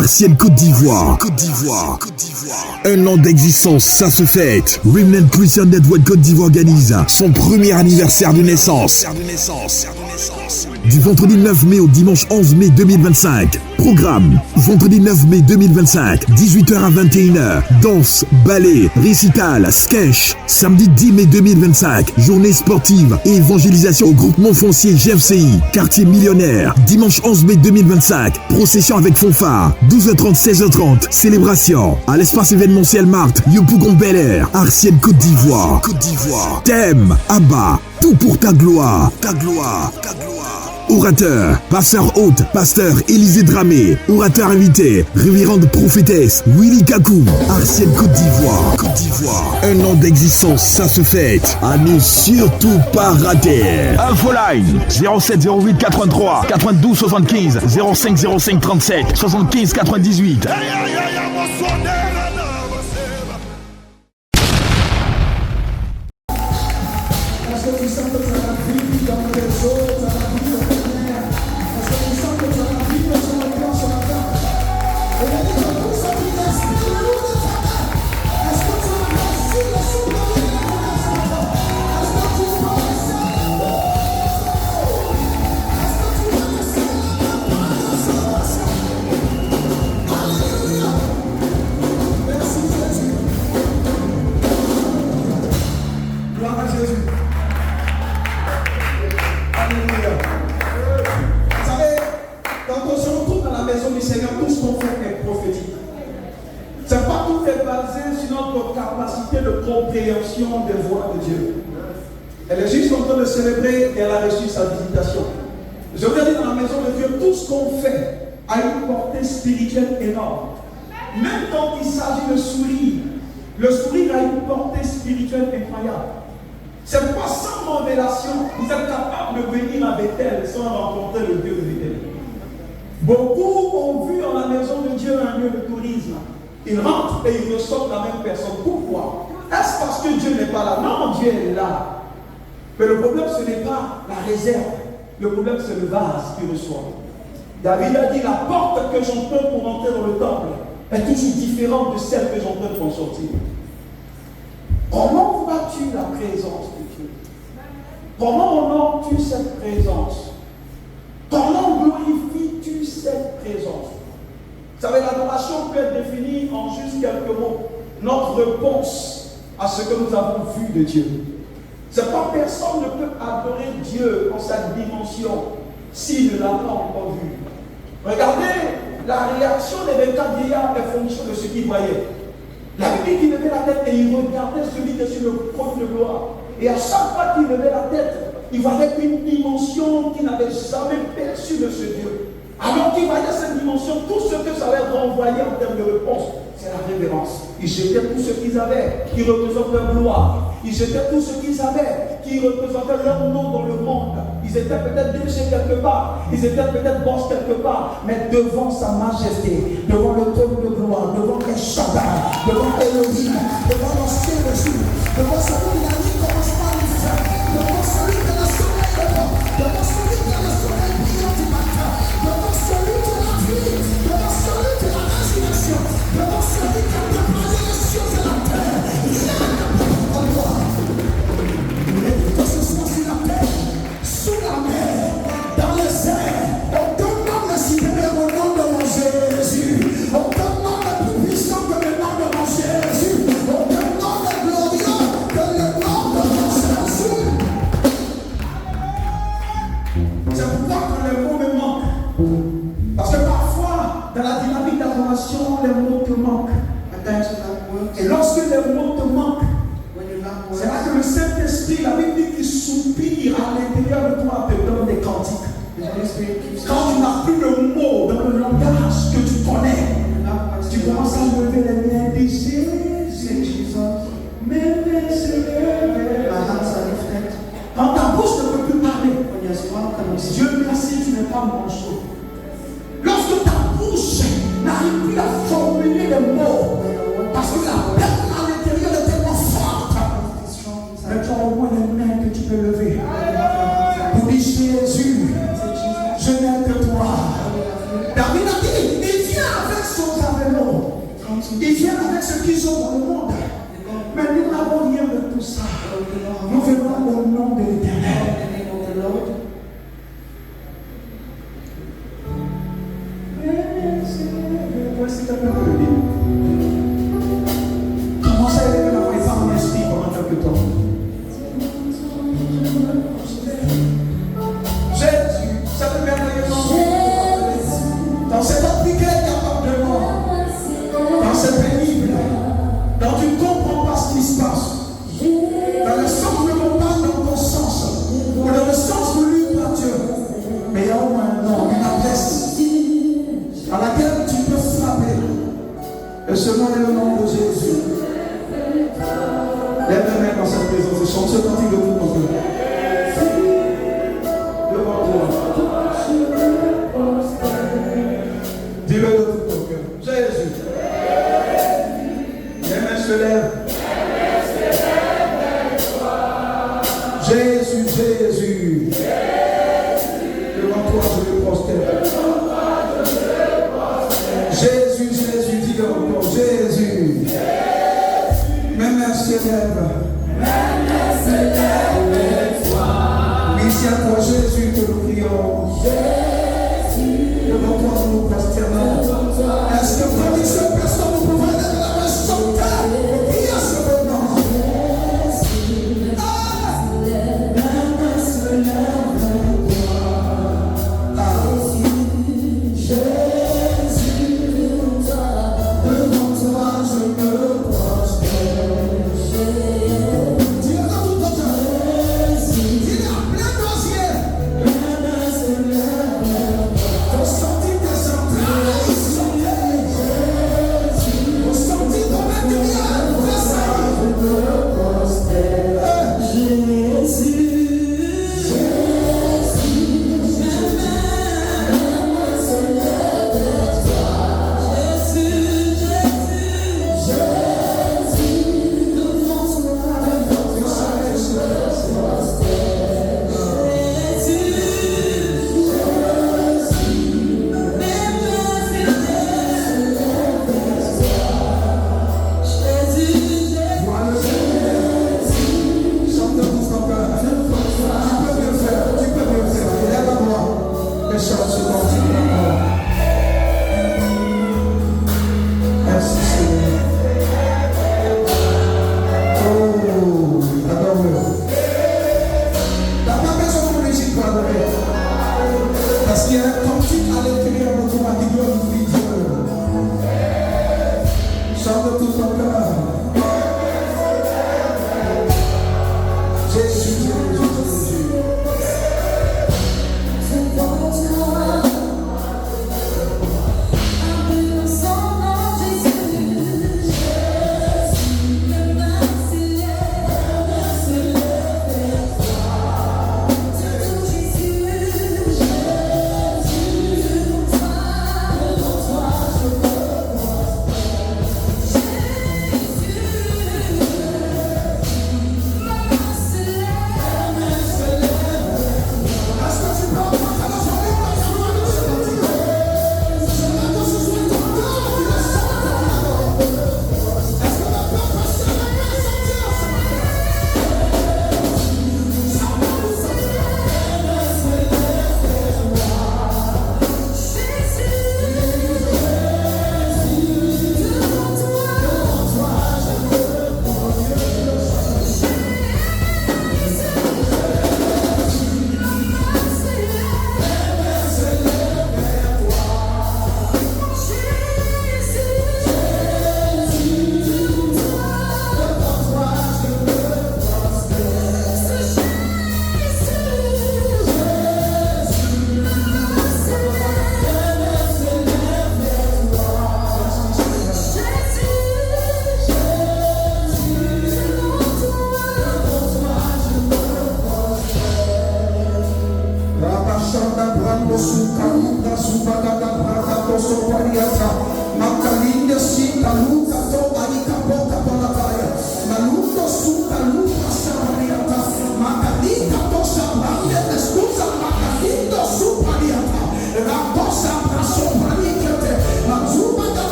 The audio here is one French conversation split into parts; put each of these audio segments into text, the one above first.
Artienne Côte d'Ivoire. Un an d'existence, ça se fête. Remnant Christian Network Côte d'Ivoire organise son premier anniversaire de naissance. Du vendredi 9 mai au dimanche 11 mai 2025. Programme: vendredi 9 mai 2025, 18h à 21h. Danse, ballet, récital, sketch. Samedi 10 mai 2025, journée sportive et évangélisation au groupement foncier GFCI, quartier millionnaire. Dimanche 11 mai 2025, procession avec fanfare. 12h30, 16h30, célébration à l'espace événementiel Marthe, Yopougon Bel Air, Artienne Côte d'Ivoire. Thème: Abba, tout pour ta gloire. Orateur, pasteur hôte, pasteur Élisée Dramé. Orateur invité, révérende prophétesse Willy Kakou. Artienne Côte d'Ivoire. Un an d'existence, ça se fête. À ne surtout pas rater. Infoline 07 08 83 92 75 05 05 37 75 98. Des voix de Dieu. Elle est juste en train de célébrer et elle a reçu sa visitation. Je vous dis, dans la maison de Dieu, tout ce qu'on fait a une portée spirituelle énorme. Même quand il s'agit de sourire, le sourire a une portée spirituelle incroyable. C'est pourquoi sans révélation, vous êtes capable de venir à Bethel sans rencontrer le Dieu de Bethel. Beaucoup ont vu dans la maison de Dieu un lieu de tourisme. Ils rentrent et ils ressortent la même personne. Pourquoi? Est-ce parce que Dieu n'est pas là? Non, Dieu est là. Mais le problème, ce n'est pas la réserve. Le problème, c'est le vase qui reçoit. David a dit, la porte que j'emprunte pour entrer dans le temple est toujours différente de celle que j'emprunte pour en sortir. Comment vois-tu la présence de Dieu? Comment honores-tu cette présence? Comment glorifies-tu cette présence? Vous savez, l'adoration peut être définie en juste quelques mots. Notre réponse à ce que nous avons vu de Dieu. C'est pas personne ne peut adorer Dieu en sa dimension s'il ne l'a pas encore vu. Regardez, la réaction des 24 vieillards est fonction de ce qu'ils voyaient. La Bible dit qu'il levait la tête et il regardait celui qui est sur le trône de gloire. Et à chaque fois qu'il levait la tête, il voyait une dimension qu'il n'avait jamais perçue de ce Dieu. Alors qu'il voyait cette dimension, tout ce que ça allait renvoyer en termes de réponse, c'est la révérence. Ils jetaient tout ce qu'ils avaient, qui représente leur gloire. Ils jetaient tout ce qu'ils avaient, qui représentait leur nom dans le monde. Ils étaient peut-être déchets quelque part, ils étaient peut-être boss quelque part, mais devant sa majesté, devant le trône de gloire, devant les Shaddai, devant Elohim, devant l'ancien Jésus, devant celui qui a dit commencement du feu, devant celui qui a le soleil devant, devant celui qui a le soleil brillant du matin, devant celui qui a la vie, devant celui qui a la résurrection, devant celui qui a préparé les cieux et la terre. Il y a un roi. Et que ce soit sur la terre, sous la mer, dans les airs, aucun nom n'est supérieur au nom de mon Jésus. Aucun nom n'est plus puissant que le nom de mon Jésus. Aucun nom n'est glorieux que le nom de mon Jésus. C'est pourquoi quand les mots me manquent, parce que parfois, dans la dynamique d'adoration, les mots te manquent. Et lorsque les mots te manquent, c'est là que le Saint-Esprit, la Bible dit qu'il soupire à l'intérieur de toi, te donne des cantiques. Quand tu n'as plus le mot dans le langage que tu connais, tu commences à lever les mains et dire Jésus, mes Seigneur. Quand ta bouche ne peut plus parler, Dieu merci, tu n'es pas manchot. Lorsque ta bouche n'arrive plus à formuler les mots, parce que la peine à l'intérieur est tellement forte, mais tu as au moins les mains que tu peux lever pour dire Jésus, je n'aime que toi. David a dit, il vient avec Ils viennent avec ce qu'ils ont dans le monde. Mais nous n'avons rien de tout ça. Nous venons au nom de l'Éternel. Voici ta parole. Commence à élever la voix et parle en esprit pendant quelque temps. Jésus, ça te merveilleux nom. Dans cette appliquée d'avortement, dans cette pénible, dans tu ne comprends pas ce qui se passe, dans le sens ne vont pas dans ton sens, ou dans le sens voulu par Dieu, mais il y a au moins un nom, une adresse à laquelle tu peux frapper. Et ce nom est le nom de Jésus. Lève la main dans cette présence et chante ce cantique de tout ton cœur. Devant toi. Dis-le de tout ton cœur. Jésus. Les mains se lèvent. Jésus, Jésus. Devant toi, je me prosterne. Jésus, Jésus, dis-le encore. Jésus. Mes mains se lèvent. Oui, c'est à toi, Jésus, que nous prions. Devant toi, nous nous prosternons. Est-ce que pour une seule personne, nous pouvons lever la main sur terre pour prier ce bon nom? Parce qu'il y a un cantique à l'intérieur de toi qui glorifie Dieu. Chante tout ton cœur. Jésus, Jésus, Jésus.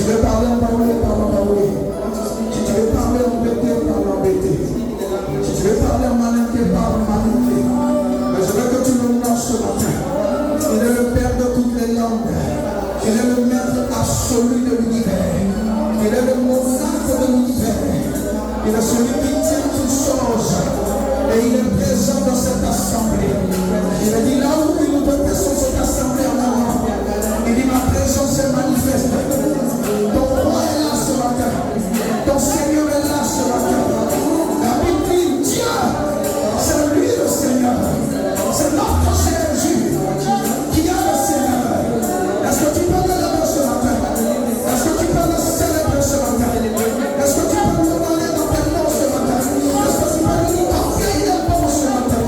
veux parler, on va parler, si tu veux parler, embêter, parle embêter. Si tu veux parler en malinqué, parle malinqué. Mais je veux que tu le lances ce matin. Il est le Père de toutes les langues. Il est le maître absolu de l'univers. Il est le monarque de l'univers. Il est celui qui tient toutes choses. Et il est présent dans cette assemblée. Il a dit là où une ou deux personnes sont assemblées en avant. Il dit ma présence est manifeste. Ton roi est là ce matin. Ton Seigneur est là ce matin. La Bible dit Dieu, c'est lui le Seigneur. C'est notre Jésus qui a le Seigneur. Est-ce que tu peux le lever ce matin? Est-ce que tu peux le célébrer ce matin? Est-ce que tu peux le donner dans tes noms ce matin? Est-ce que tu peux lui offrir des bons ce matin?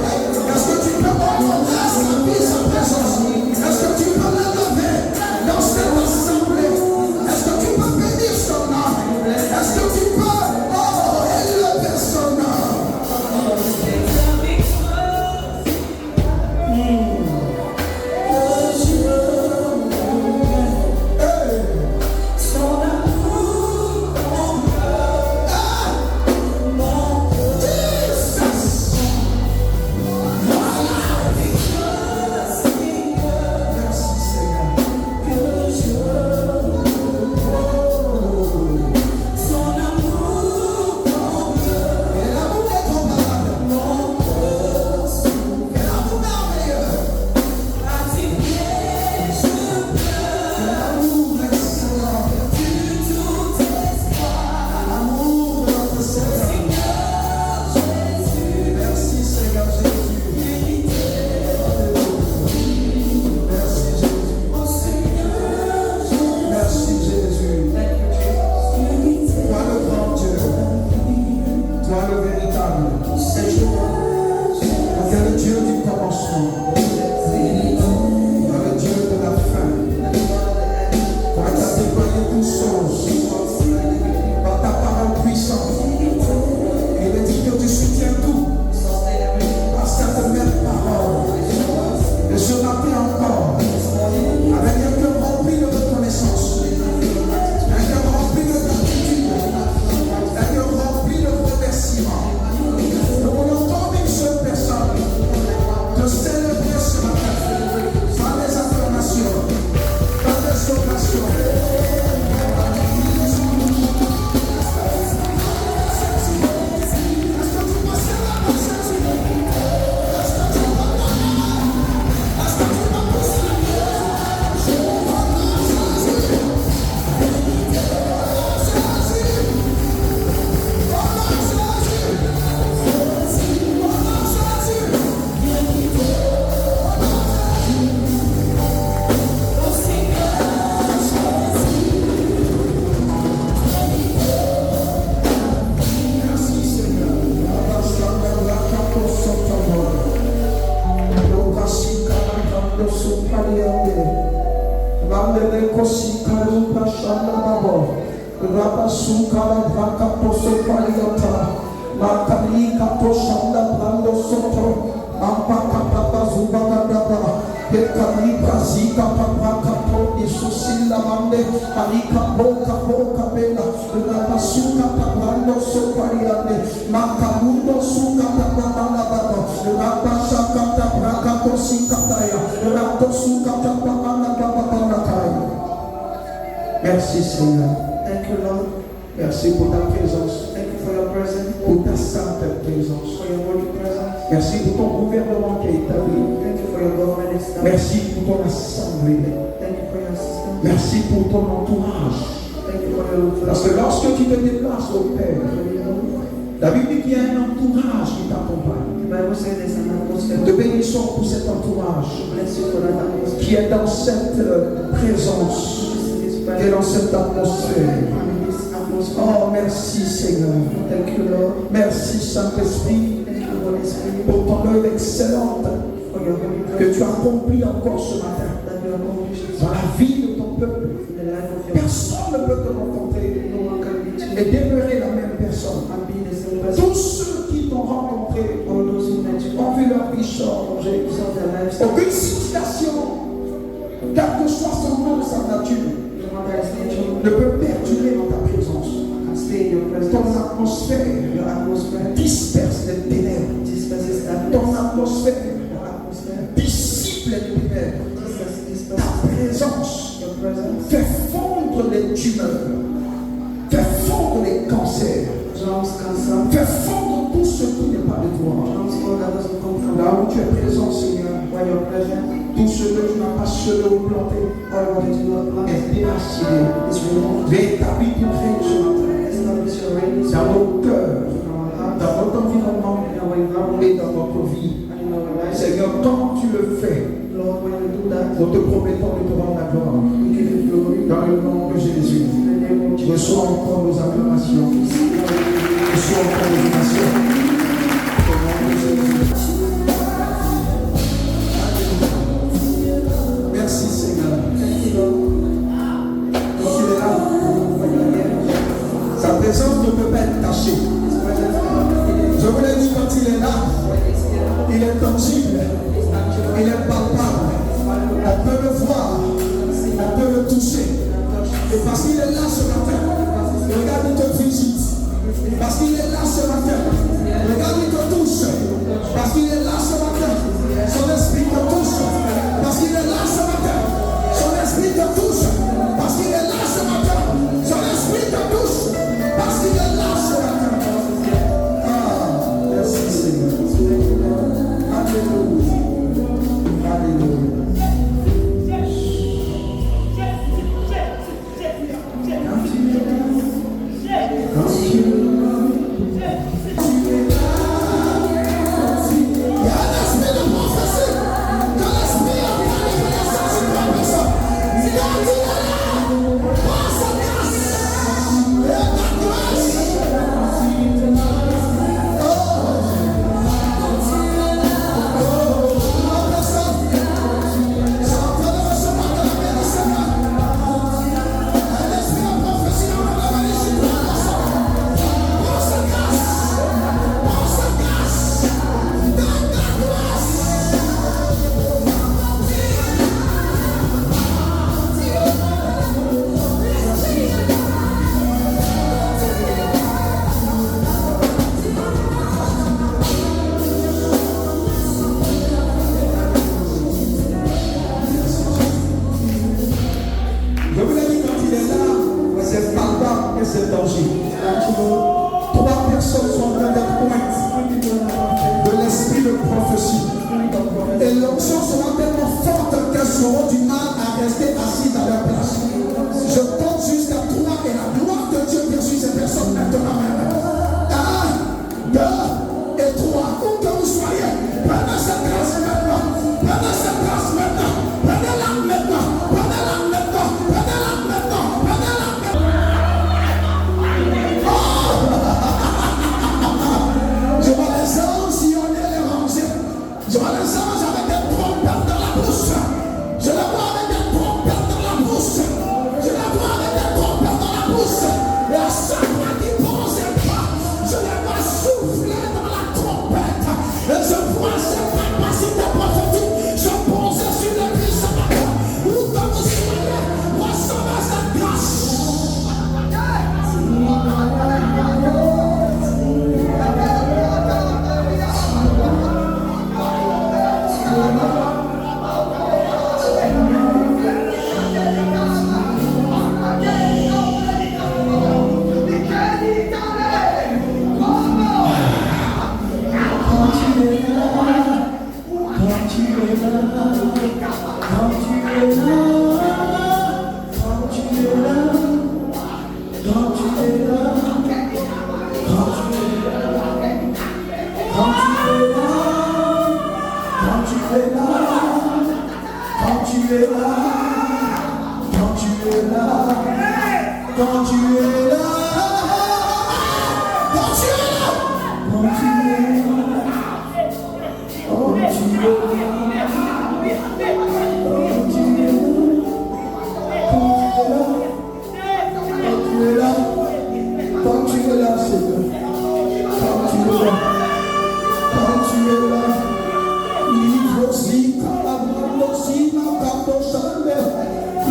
Est-ce que tu peux honorer sa vie, sa présence? Est-ce que tu peux le lever dans cette assemblée? Est-ce que tu peux bénir son nom? Est-ce que tu peux élever son nom? Merci Seigneur. Thank you, Lord. Merci pour ta présence. Thank you for your presence. Pour ta sainte présence. For your holy presence. Merci pour ton gouvernement qui est établi. Thank you for your government established. Merci pour ton assemblée. Thank you for your assistance. Merci pour ton entourage. Thank you for your influence. Parce que lorsque tu te déplaces au Père, la Bible dit qu'il y a un entourage qui t'accompagne. Nous te bénissons pour cet entourage qui est dans cette présence, qui est dans cette atmosphère. Oh, merci Seigneur. Merci Saint-Esprit pour ton œuvre excellente que tu accomplis encore ce matin dans la vie de ton peuple. Personne ne peut te rencontrer et demeurer la même personne. Tous ceux qui t'ont rencontré ont vu leur vie changer. Aucune situation, quel que soit son nom, sa nature, ne peut perdre atmosphère Your atmosphere disperse les ténèbres. disperses Ton atmosphère Your atmosphere dissipe les ténèbres. disperses Ta présence your presence. fait fondre les tumeurs, fait fondre les cancers, Drowns cancer. fait fondre tout ce qui n'est pas de toi. Drowns all that doesn't come from Là où tu es présent, Seigneur, where your presence. tout ce que tu n'as pas semé ou planté All what you do not plant est déraciné. is removed. Rétablis ton règne ce matin Establish your reign dans nos cœurs, in our hearts, dans notre environnement in our environment, et dans notre vie. and in our lives. Seigneur, quand tu le fais, Lord, when you do that, nous te promettons de te rendre la gloire. we give you glory. Dans le nom de Jésus, In the name of Jesus. reçois encore nos acclamations. Reçois encore nos donations. Au nom de Jésus. Merci Seigneur. Thank you, Lord. Quand il est là, When you're here, sa présence ne peut pas être cachée. His presence cannot be hidden. Je vous l'ai dit, quand il est là, When He's here, il est tangible, He's tangible. il est palpable. On peut le voir, on peut le toucher. Et parce qu'il est là ce matin, regarde, il te visite. Parce qu'il est là ce matin, regarde, il te touche. Parce qu'il est là ce matin, son esprit te touche. Parce qu'il est là ce matin, son esprit te touche. Parce qu'il est là ce matin, son esprit te touche. Parce qu'il est là ce matin. Ah, merci Seigneur. Alléluia. Alléluia. Je vous l'ai dit, quand il est là, c'est palpable et c'est tangible. Trois personnes sont en train d'être pointes de l'esprit de prophétie. Et l'onction sera tellement forte qu'elles auront du mal à rester assises à leur place. Je compte jusqu'à 3 et la gloire de Dieu vient sur ces personnes maintenant même. 1, 2 et 3. Où que vous soyez, prenez cette grâce maintenant. Prenez cette grâce maintenant. Prenez-la maintenant. Prenez-la maintenant. Prenez-la maintenant. Prenez-la maintenant. Je vois les anges sillonner les rangées. Je vois les anges avec des trompettes dans la bouche. Je les vois avec des trompettes dans la bouche. Je les vois avec des trompettes dans la bouche. Et à chaque fois qu'ils posent un pas, je les vois souffler dans la trompette. Et je vois cette capacité prophétique. Je pose sur les vies ce matin. Où que vous soyez, recevez cette grâce.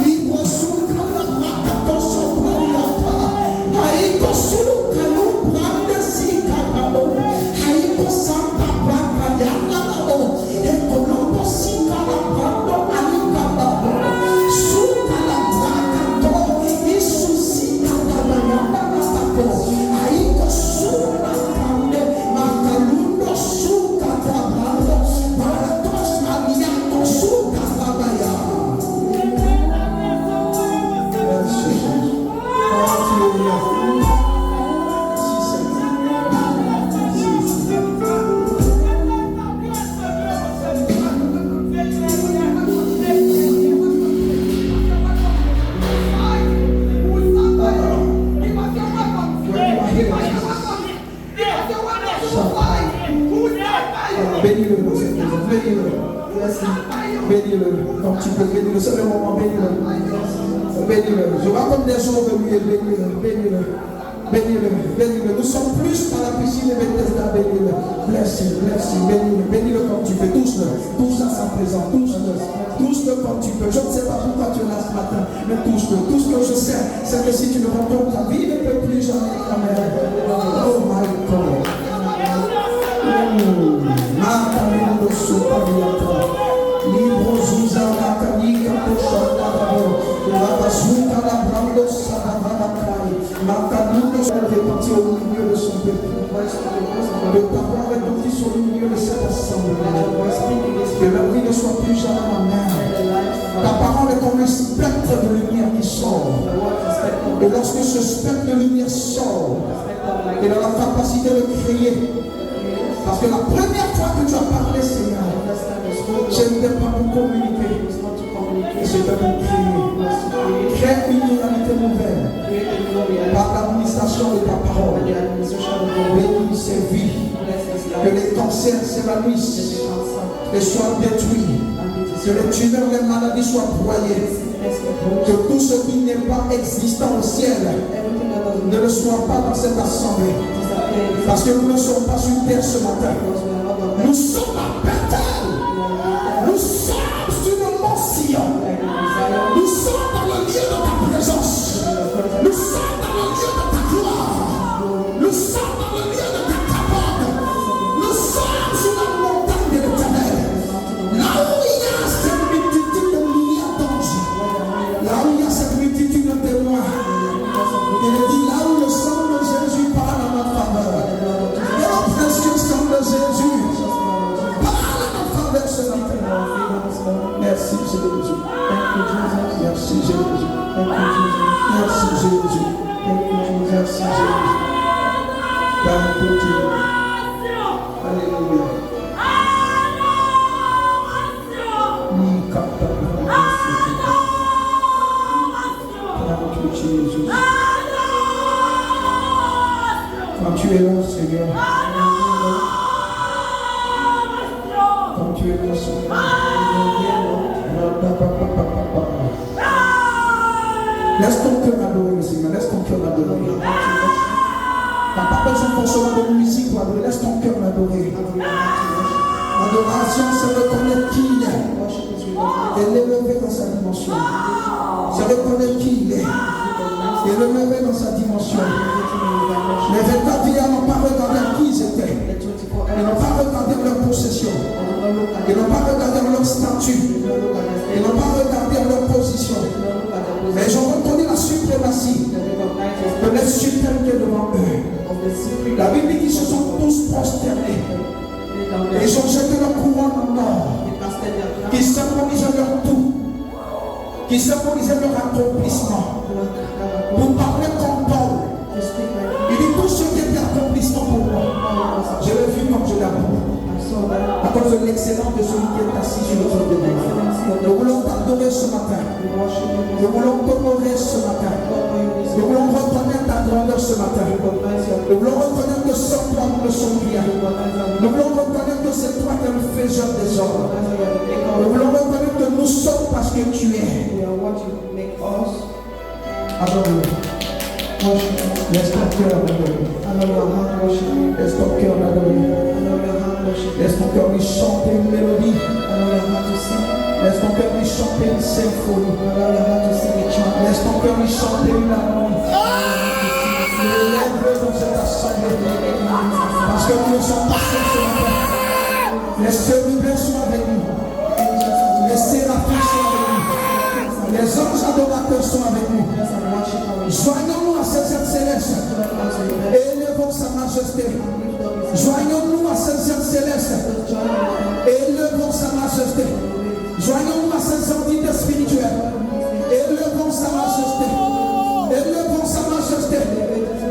Libro Bénis-le dans cette maison, bénis-le. Bénis-le. Comme tu peux, bénis-le. C'est le moment, bénis-le. Bénis-le. Je vois comme des jours de lui, bénis-le, bénis-le. Bénis-le, bénis-le. Nous sommes plus dans la piscine de Bethesda, bénis-le. Bless-le, bénis-le. Bénis-le comme tu peux. Touche-le. Touche à sa présence, touche-le. Touche-le comme tu peux. Je ne sais pas pourquoi tu es là ce matin, mais touche-le. Tout ce que je sais, c'est que si tu le rencontres, ta vie ne peut plus jamais être la même. Oh my God. Makamendo supariata, libro Zuza Makanika Poshandabo, Rabasuka la Brando Sadavanakai, Makanuno s'est réparti au milieu de son peuple. De t'avoir réparti sur le milieu de cette assemblée. Que la vie ne soit plus jamais la même. Ta parole est comme un spectre de lumière qui sort. Et lorsque ce spectre de lumière sort, il a la capacité de crier. Parce que la première fois que tu as parlé, Seigneur, ce n'était pas pour communiquer, c'était pour crier. Crée une humanité nouvelle par l'administration de ta parole. Bénis ces vies, que les cancers s'évanouissent et soient détruits, que les tumeurs, les maladies soient broyées, que tout ce qui n'est pas existant au ciel ne le soit pas dans cette assemblée. Parce que nous ne sommes pas sur terre ce matin. Nous sommes à Bethel. Nous sommes sur le mont Sion. Nous sommes dans le lieu de ta présence. Nous sommes dans le lieu de ta gloire. Nous sommes dans le lieu de ta cabane. Nous sommes sur la montagne de l'Éternel. Là où il y a cette multitude de lumière d'anges. Là où il y a cette multitude de témoins. Il dit là où le sang de Jésus parle à notre faveur. Le précieux sang de Jésus parle à notre faveur ce matin. Merci Jésus. Merci Jésus. Merci Jésus. Merci Jésus. Thank you, Jesus. Alléluia. Thank you, Jesus. Quand tu es là, Seigneur. Quand tu es là, Seigneur. Laisse ton cœur adorer, Seigneur. Laisse ton cœur adorer. Tu n'as pas besoin forcément de musique pour adorer. Laisse ton cœur l'adorer. L'adoration, c'est reconnaître qui il est. Et l'élever dans sa dimension. C'est reconnaître qui il est. Et l'élever dans sa dimension. Les 24 vieillards n'ont pas regardé qui ils étaient. Ils n'ont pas regardé leur possession. Ils n'ont pas regardé leur statut. Ils n'ont pas regardé leur position. Mais ils ont reconnu la suprématie de l'être suprême qui est devant eux. La Bible dit qu'ils se sont tous prosternés. Et ils ont jeté leur couronne en or. Qui symbolisaient leur tout. Qui symbolisaient leur accomplissement. Pour parler comme Paul. Il dit tout ce qui était accomplissement pour moi. Je l'ai vu comme je l'ai appris. À cause de l'excellence de celui qui est assis sur le trône de Dieu. Nous voulons t'adorer ce matin. Nous voulons t'honorer ce matin. Nous voulons reconnaître ta grandeur ce matin. Nous voulons reconnaître que sans toi nous ne sommes rien. Nous voulons reconnaître que c'est toi qui es le faiseur des hommes. Nous voulons reconnaître que nous sommes parce que tu es. Adore-le. Laisse ton cœur l'adorer. Laisse ton cœur l'adorer. Laisse ton cœur lui chanter une mélodie. Laisse ton cœur lui chanter une symphonie. Laisse ton cœur lui chanter une harmonie. Lève-le dans cette assemblée. Parce que nous ne sommes pas seuls ce matin. Les chérubins sont avec nous. Les séraphins sont avec nous. Les anges adorateurs sont avec nous. Joignons-nous à ces êtres célestes et élevons sa majesté. Joignons-nous à ces êtres célestes et élevons sa majesté. Joignons-nous à ces entités spirituelles et élevons sa majesté. Élevons sa majesté.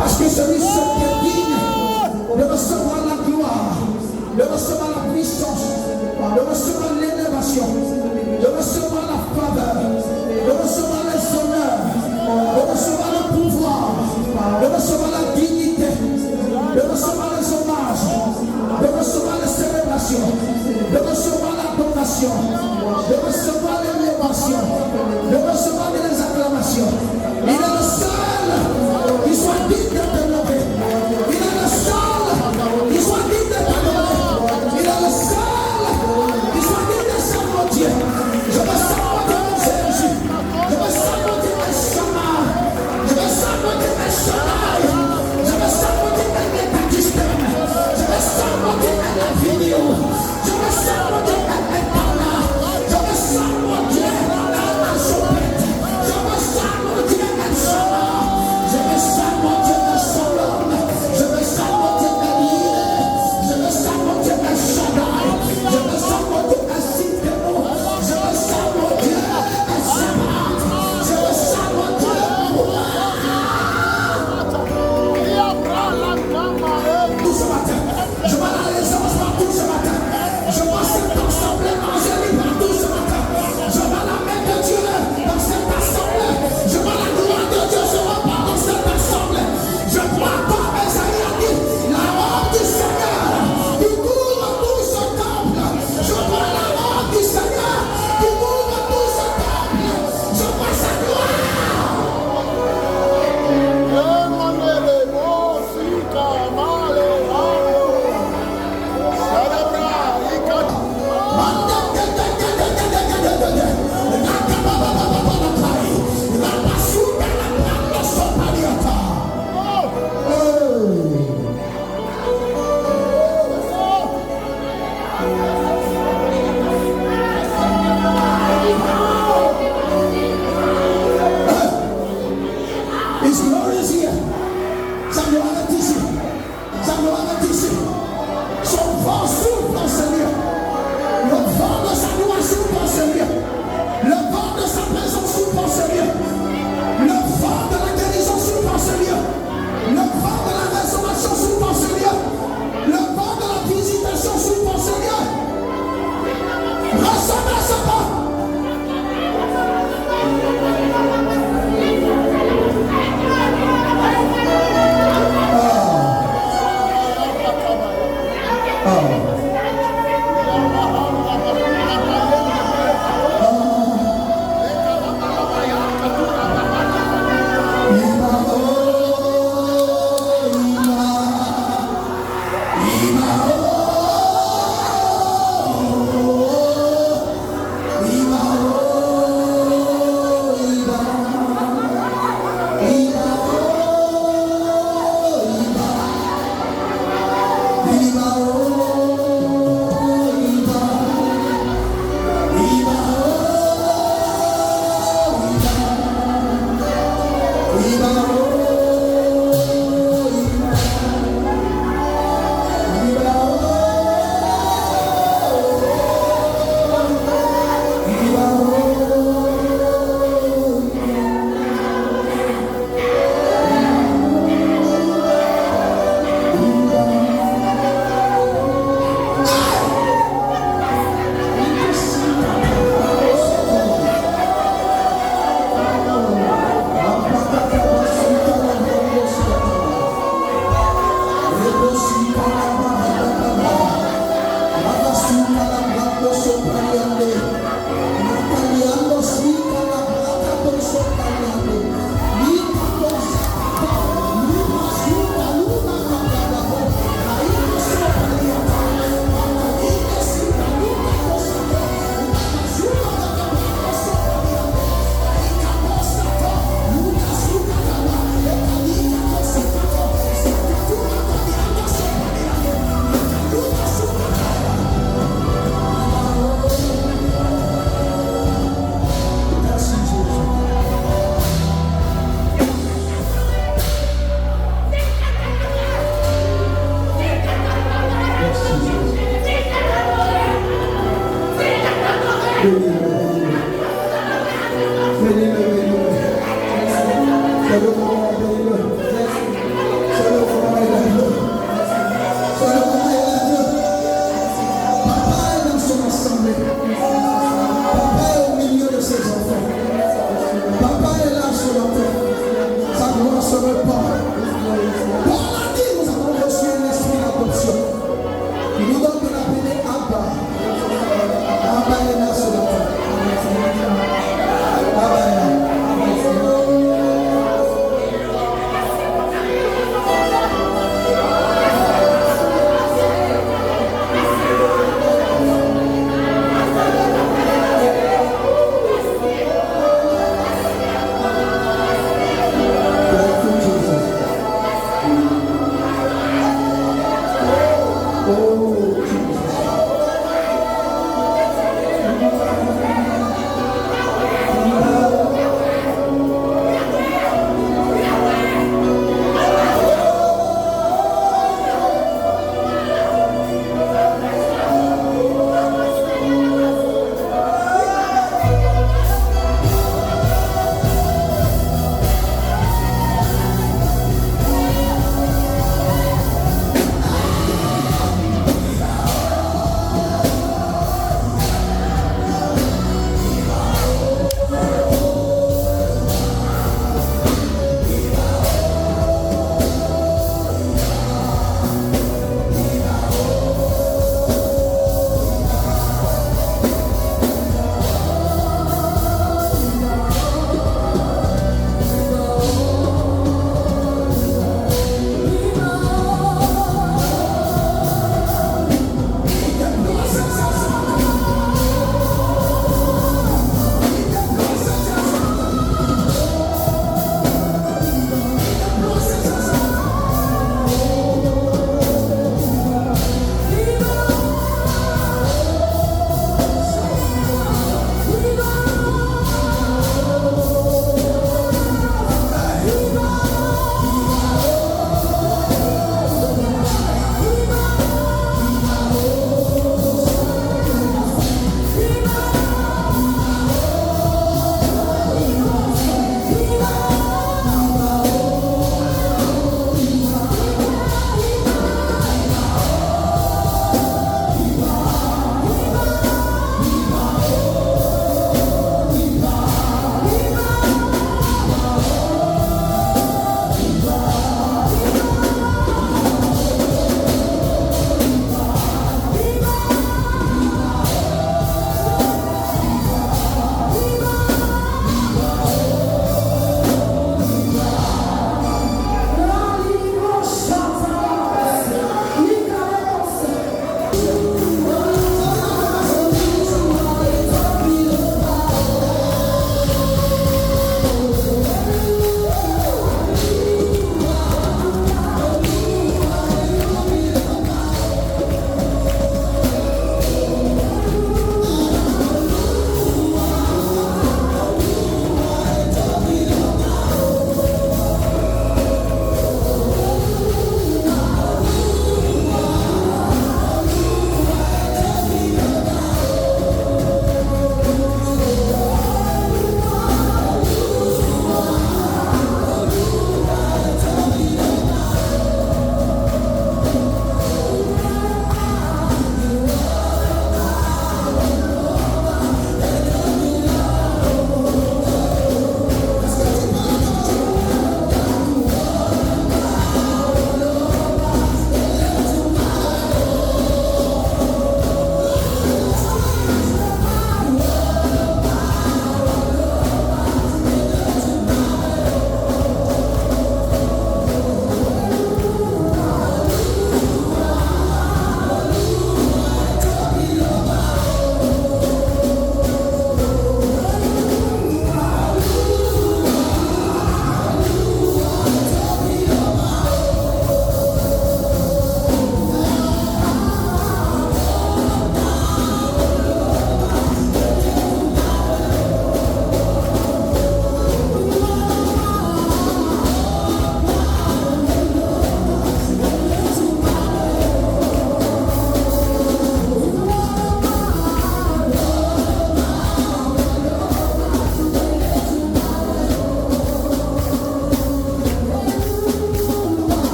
Parce que celui seul qui est digne de recevoir la gloire, de recevoir la puissance, de recevoir l'élévation, de recevoir la faveur, de recevoir les honneurs, de recevoir le pouvoir, de recevoir la dignité, de recevoir les hommages, de recevoir les célébrations, de recevoir l'adoration, de recevoir l'élévation, de recevoir les acclamations. Il est le seul qui soit digne de t'honorer. Il est le seul qui soit digne de t'honorer. Il est le seul qui soit digne de servir Dieu. Je veux savoir mon Jésus. Je veux savoir mes chemins. Je veux savoir mes chemins.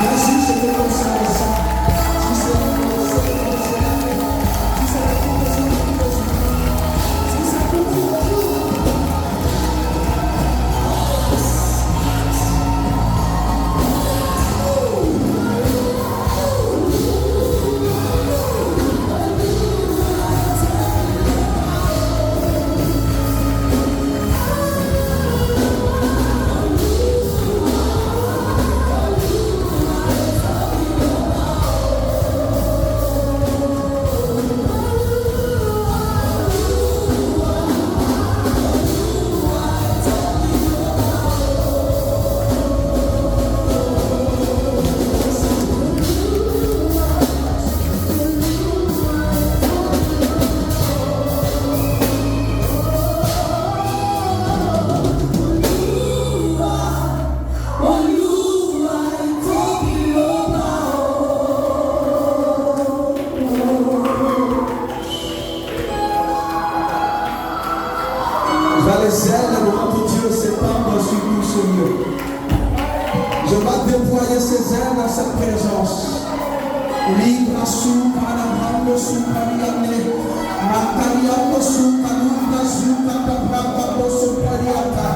Vas-y, c'était comme ça. Si c'est comme ça, si c'est comme ça, si c'est comme ça. Les ailes de notre Dieu s'étendent sur tout ce lieu. Je vais déployer ces ailes dans cette présence. Libre sous Panamando sous Pariane, Matariano sous Panunda sous Catapapa sous Pariata,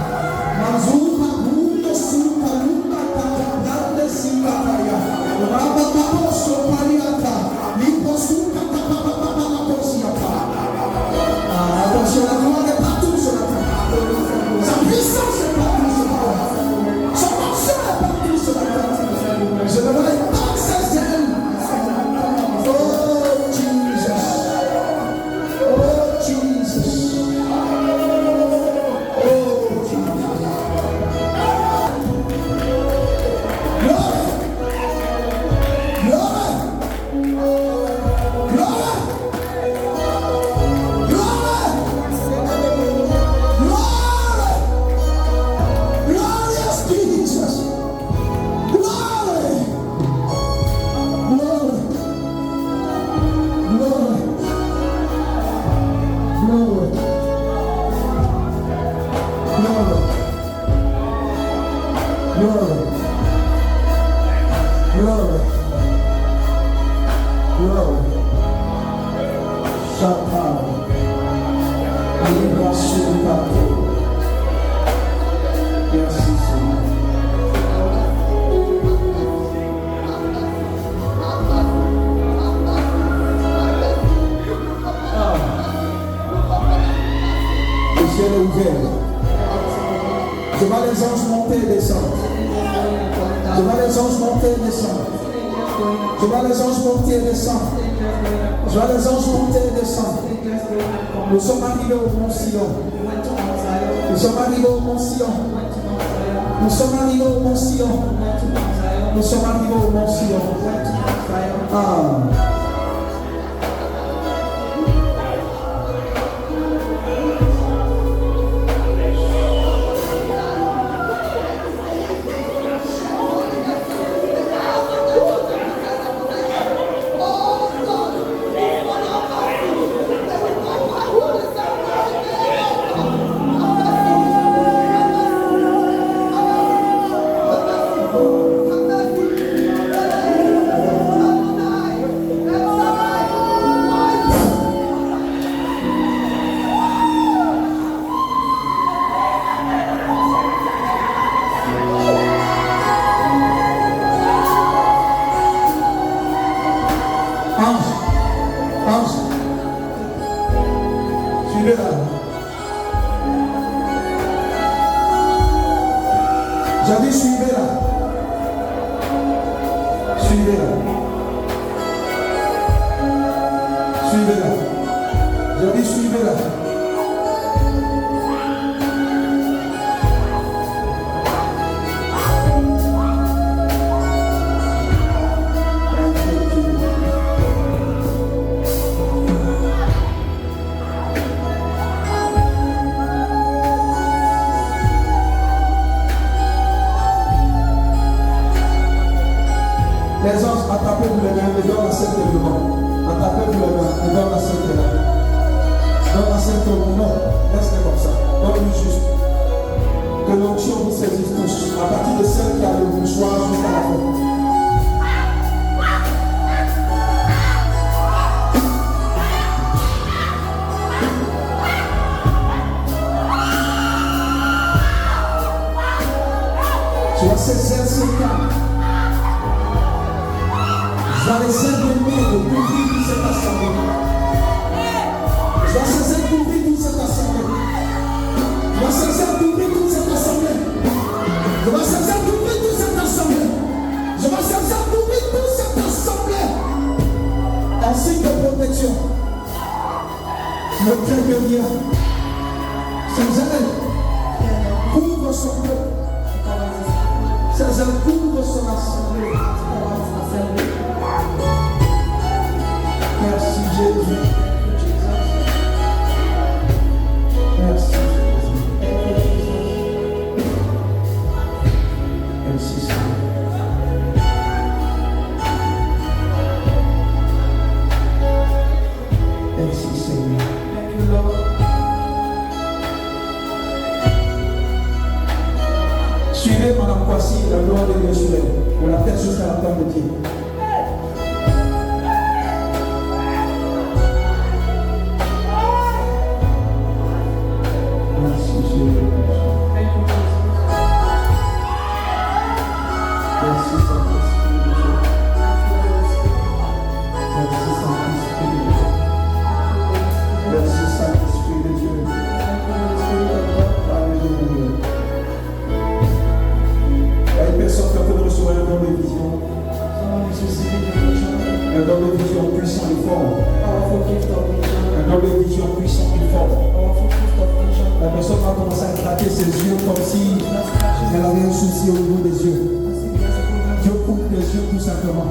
Mazuka Mundo sous Panunda Catapapa sous Cataya, Rababa sous Pariata, Libre sous Catapapa sous Cataya. Attention, la gloire est partout sur la terre. Sa puissance est partout sur la terre. Son action est partout sur la terre. Je ne vais pas ses ailes. Oh Jesus. Oh Jesus. Oh Jesus. Glory. Glory. Je vois les anges monter et descendre. Je vois les anges monter et descendre. Je vois les anges monter et descendre. Je vois les anges monter et descendre. Nous sommes arrivés au Mont Sion. Nous sommes arrivés au Mont Sion. Nous sommes arrivés au Mont Sion. Nous sommes arrivés au Mont Sion. J'avais suivez-la. Suivez-la. Suivez-la. J'avais suivez-la. Les anges, attrapez-vous les mains et donne la ceinture devant. Attrapez-vous les mains et donne la ceinture là. Donne la ceinture, non, restez comme ça. Donne-lui juste. Que l'onction vous saisisse tous. À partir de celle qui a le mouchoir jusqu'à la fin. dans les 5 minutes de couvrir toute cette assemblée. Je vais cesser de couvrir toute cette assemblée. Je vais cesser de couvrir toute cette assemblée. Je vais cesser de couvrir toute cette assemblée. Je vais cesser de couvrir toute cette assemblée. En signe de protection. Ne craigne rien. Ses ailes couvrent son peuple. Ses ailes couvrent son assemblée. Merci Jésus. Merci. Merci Seigneur. Merci Seigneur. Suivez Madame Kwasi, la gloire de Dieu sur elle. On la tête jusqu'à la table de Dieu. Merci Jésus. Merci Saint-Esprit de Dieu. Merci Saint-Esprit de Dieu. Merci Saint-Esprit de Dieu. Alléluia. Il y a une personne qui a fait recevoir un don de vision. Un don de vision puissant et fort. Un don de vision puissant et fort. La personne va commencer à gratter ses yeux comme si elle avait un souci au niveau des yeux. Dieu coupe les yeux tout simplement.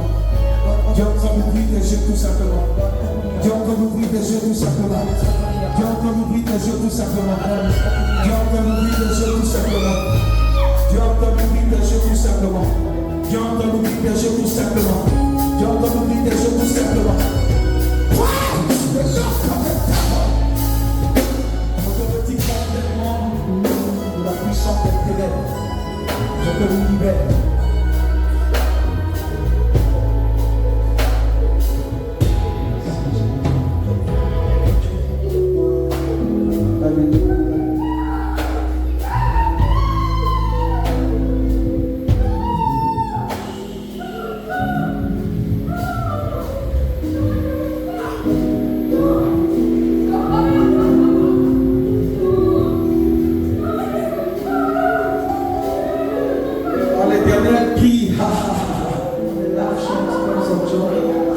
Dieu va ouvrir les yeux tout simplement. Dieu va ouvrir les yeux tout simplement. Dieu va ouvrir les yeux tout simplement. Dieu va ouvrir les yeux tout simplement. Dieu va ouvrir les yeux tout simplement. Dieu va ouvrir les yeux tout simplement. Dieu va ouvrir les yeux tout simplement. De la puissance des ténèbres, je te le libère.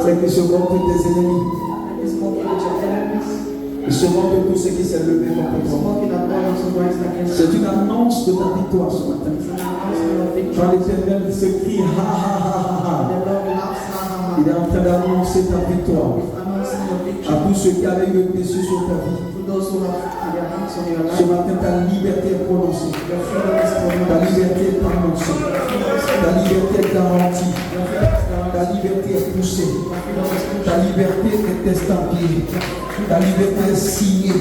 C'est qu'ils se moquent de tes ennemis. Ils se moquent de tout ce qui s'est levé contre toi. C'est une annonce de ta victoire ce matin. Quand l'Éternel se crie ha ha ha ha, il est en train d'annoncer ta victoire à tous ceux qui avaient eu dessus sur ta vie. Ce matin, ta liberté est prononcée. Ta liberté est annoncée. Ta liberté est garantie. Ta liberté est poussée. Ta liberté est estampillée. Ta liberté est signée.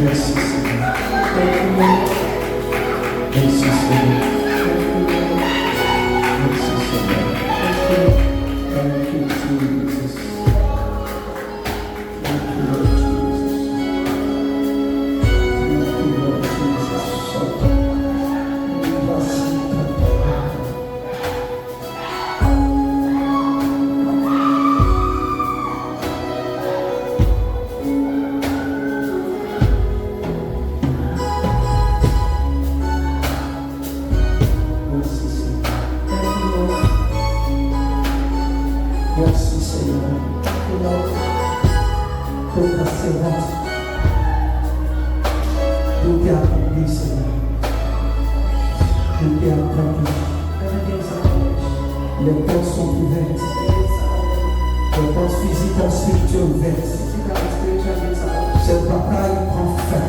Merci Seigneur. Merci Seigneur. Merci Seigneur. Thank you, Jesus. Thank you, Lord Jesus. Thank you, Lord Merci Seigneur. Pour ta servante. Tout est accompli, Seigneur. Tout est accompli. Les portes sont ouvertes. Les portes physiques et spirituelles ouvertes. Cette bataille prend fin.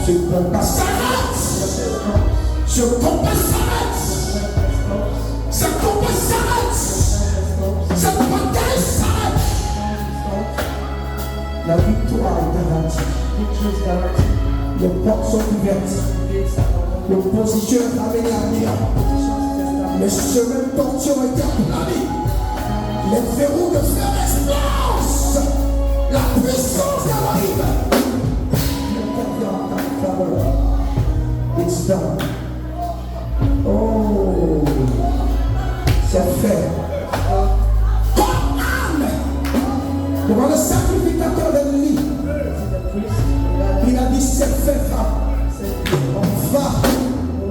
Ce combat s'arrête. Ce combat s'arrête. Ce combat s'arrête. Cette bataille s'arrête. La victoire est garantie. Les portes sont ouvertes. L'opposition est amenée à venir. Les chemins de torture ont été aplanis. Les verrous de fer explosent. La puissance d'Elohim. It's done. Oh, c'est fait. Comme Anne, devant le sacrificateur de l'ennemi, il a dit c'est fait, femme. On va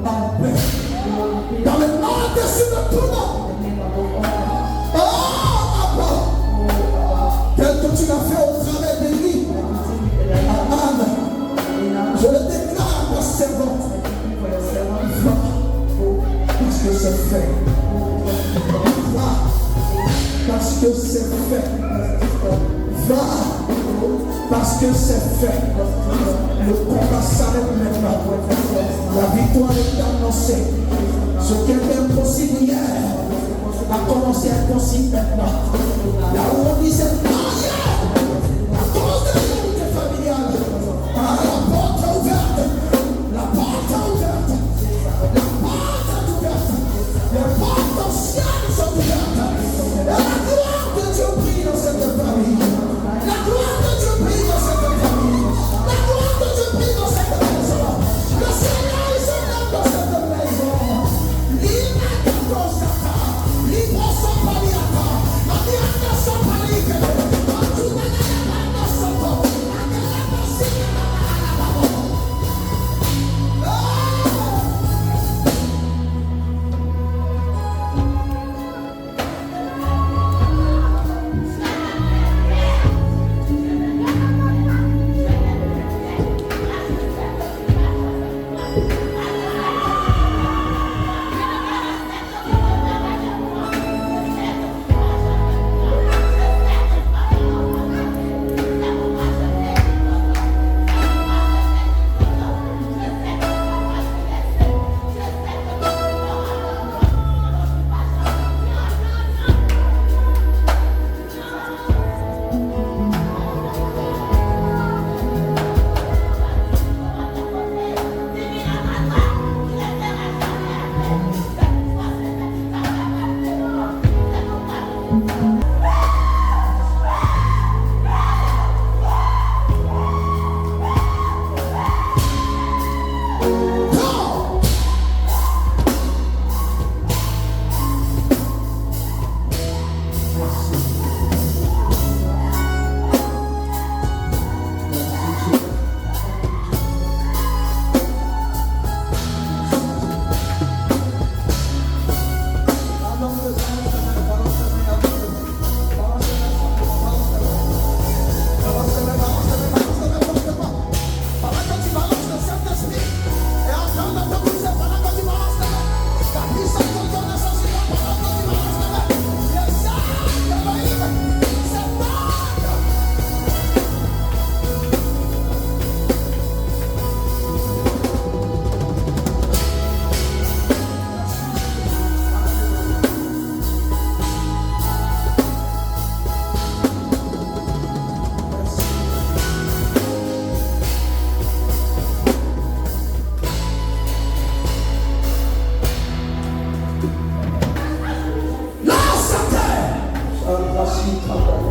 en paix. Dans le nom au-dessus de tout nom. Oh, Papa, tel que tu l'as fait au travers de lui, Anne, je le déclare à ta servante. Va, parce que c'est fait. Va, parce que c'est fait. Va, parce que c'est fait. Le combat s'arrête maintenant. La victoire est annoncée. Ce qui était impossible hier a commencé à être possible maintenant. Là où on disait non hier, à cause de l'unité familiale, la porte est ouverte. La porte est ouverte. La porte est ouverte. Les portes anciennes sont ouvertes. Et la gloire de Dieu brille dans cette famille. La gloire de Dieu brille dans cette famille. La gloire de Dieu brille dans cette maison. Le Seigneur est son âme dans cette maison. Libre de Prosata. Libre sans paliata. La diane sans palique. En tout le monde n'a sans peau. La guerre possible.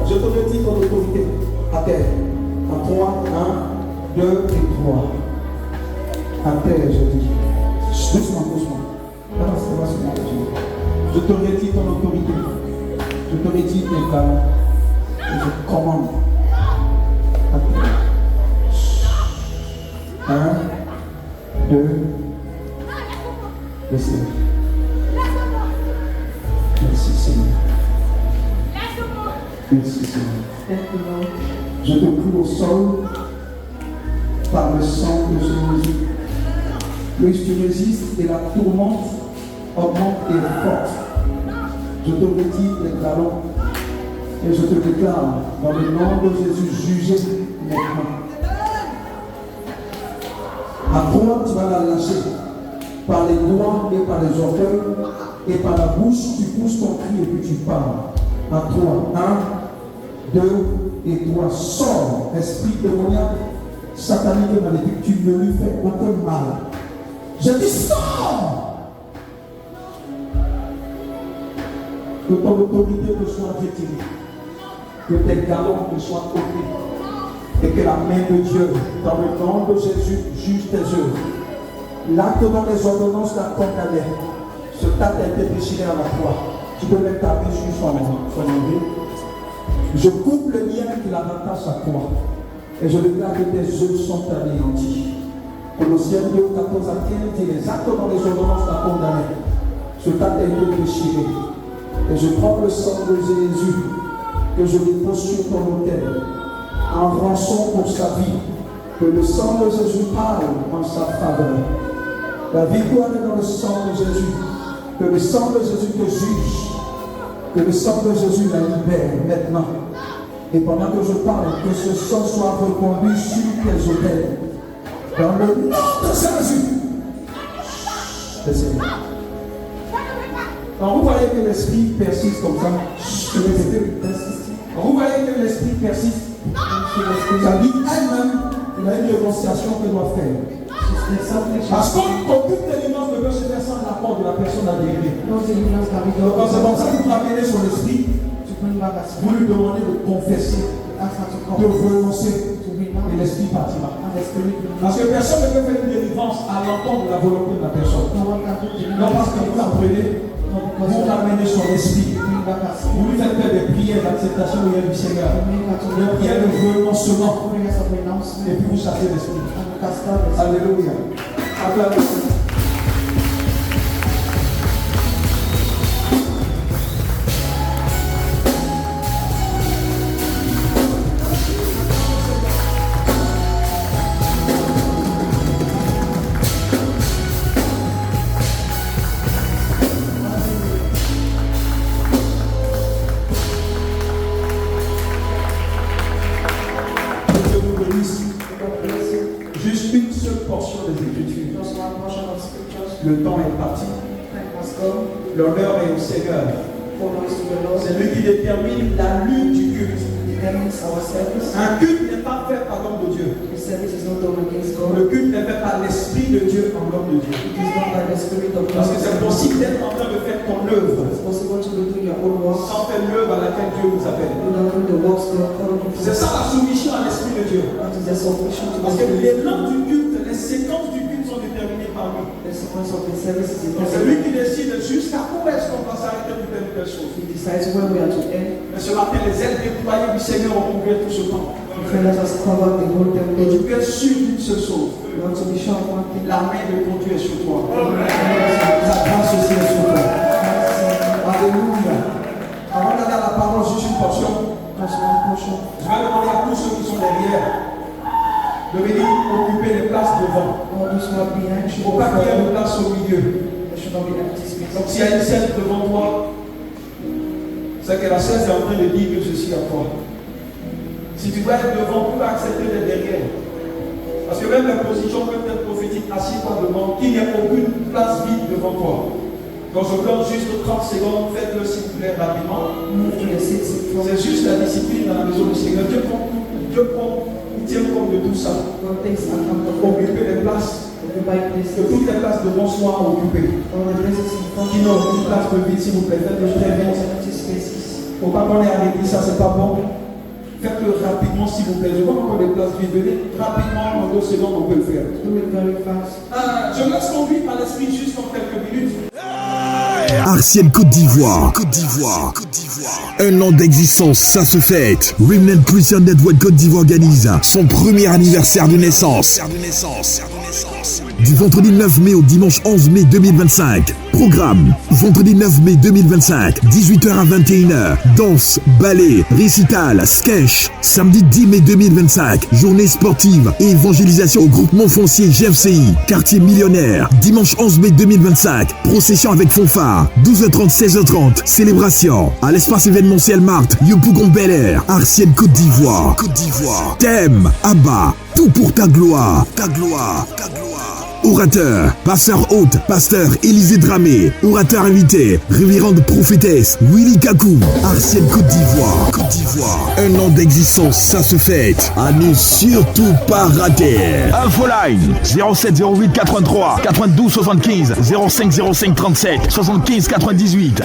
Je te le dis ton autorité à terre. À 3, 1, 2 et 3. À terre, je dis. Doucement, doucement. Je te redis ton autorité. Je te redis tes calmes. Et je commande. À terre. 1, 2, laissez. Merci Seigneur. Merci Seigneur. Je te cloue au sol par le sang de Jésus. Oui, tu résistes et la tourmente augmente et est forte. Je te retire les talons et je te déclare dans le nom de Jésus jugé maintenant. À droite, tu vas la lâcher par les doigts et par les orteils et par la bouche, tu pousses ton cri et puis tu parles. À toi, 1, 2 et 3, sors, esprit démoniaque, satanique et maléfique, tu ne lui fais aucun mal. Je dis sors. Que ton autorité te soit retirée. Que tes galons te soient ôtés. Et que la main de Dieu, dans le nom de Jésus, juge tes œuvres. L'acte dont les ordonnances la condamnaient, ce acte a été déchiré à la croix. Tu peux mettre ta main sur son enlevé. Je coupe le lien qui la rattache à toi. Et je déclare que tes œuvres sont anéanties. Colossiens 2, 14 à 15 dit les actes dont les ordonnances la condamnaient. Ce acte a été déchiré. Et je prends le sang de Jésus que je dépose sur ton autel en rançon pour sa vie. Que le sang de Jésus parle en sa faveur. La victoire est dans le sang de Jésus. Que le sang de Jésus te juge. Que le sang de Jésus la libère maintenant. Et pendant que je parle, que ce sang soit reconduit sur tes autels. Dans le nom de Jésus. Laissez-moi. Quand vous voyez que l'esprit persiste comme ça, je vais répéter. Quand vous voyez que l'esprit persiste, ça dit elle-même, il a une dénonciation qu'elle doit faire. Parce qu'aucune délivrance ne peut se faire sans l'accord de la personne à délivrer. Donc c'est comme ça que vous ramenez son esprit, vous lui demandez de confesser, de renoncer, et l'esprit partira. Parce que personne ne peut faire une délivrance à l'encontre de la volonté de la personne. Non, parce que vous apprenez, vous ramenez son esprit, vous lui faites faire des prières d'acceptation au du Seigneur, des prières de renoncement, et puis vous chassez l'esprit. Alléluia. Applaudissez. Juste une seule portion des Écritures. Le temps est parti. L'honneur est au Seigneur. C'est lui qui détermine la lutte du culte. Un culte n'est pas fait par l'homme de Dieu. Le culte n'est fait par l'Esprit de Dieu en l'homme de Dieu. Parce que c'est possible d'être en train de faire ton œuvre sans faire l'œuvre à laquelle Dieu nous appelle. C'est ça la soumission à l'Esprit de Dieu. Parce que l'élan du culte, les séquences du culte sont déterminées par lui. C'est lui qui décide jusqu'à où est-ce qu'on va s'arrêter de telle ou telle chose. Mais ce matin, les ailes déployées du Seigneur ont couvert tout ce temps. Et tu peux être sûr d'une seule chose. La main de ton Dieu est sur toi. La grâce aussi est sur toi. Alléluia. Avant d'aller à la parole, juste une portion. Je vais demander à tous ceux qui sont derrière de venir occuper les places devant. Il ne faut pas qu'il y ait de place au milieu. Donc s'il y a une scène devant toi, c'est que la scène est en train de dire que ceci à toi. Si tu dois être devant, tu vas accepter d'être derrière. Parce que même les positions peuvent être prophétiques, assis-toi devant, qu'il n'y ait aucune place vide devant toi. Donc je donne juste 30 secondes, faites-le s'il vous plaît rapidement. C'est juste la discipline dans la maison du Seigneur. Dieu tient compte de tout ça. Occuper les places. Que toutes les places devant soient occupées. Qui n'ont aucune place de vide, s'il vous plaît, faites-le très vite. Il ne faut pas qu'on ait à l'église, ça c'est pas bon. Faites-le rapidement s'il vous plaît. Je vois encore des places vides. Venez rapidement, en 2 secondes, on peut le faire. Je laisse conduire par l'esprit juste en quelques minutes. Artienne Côte d'Ivoire. Un an d'existence, ça se fête. Remnant Christian Network Côte d'Ivoire organise son premier anniversaire de naissance. Du vendredi 9 mai au dimanche 11 mai 2025. Programme: vendredi 9 mai 2025, 18h à 21h. Danse, ballet, récital, sketch. Samedi 10 mai 2025, journée sportive et évangélisation au groupement foncier GFCI, quartier millionnaire. Dimanche 11 mai 2025, procession avec fanfare. 12h30, 16h30, célébration à l'espace événementiel Marthe, Yopougon Bel Air, Artienne Côte d'Ivoire. Thème: Abba, tout pour ta gloire. Orateur, pasteur hôte, pasteur Élisée Dramé. Orateur invité, révérende prophétesse Willy Kakou. Artienne Côte d'Ivoire. Un an d'existence, ça se fête. À ne surtout pas rater. Infoline 07 08 83 92 75 05 05 37 75 98.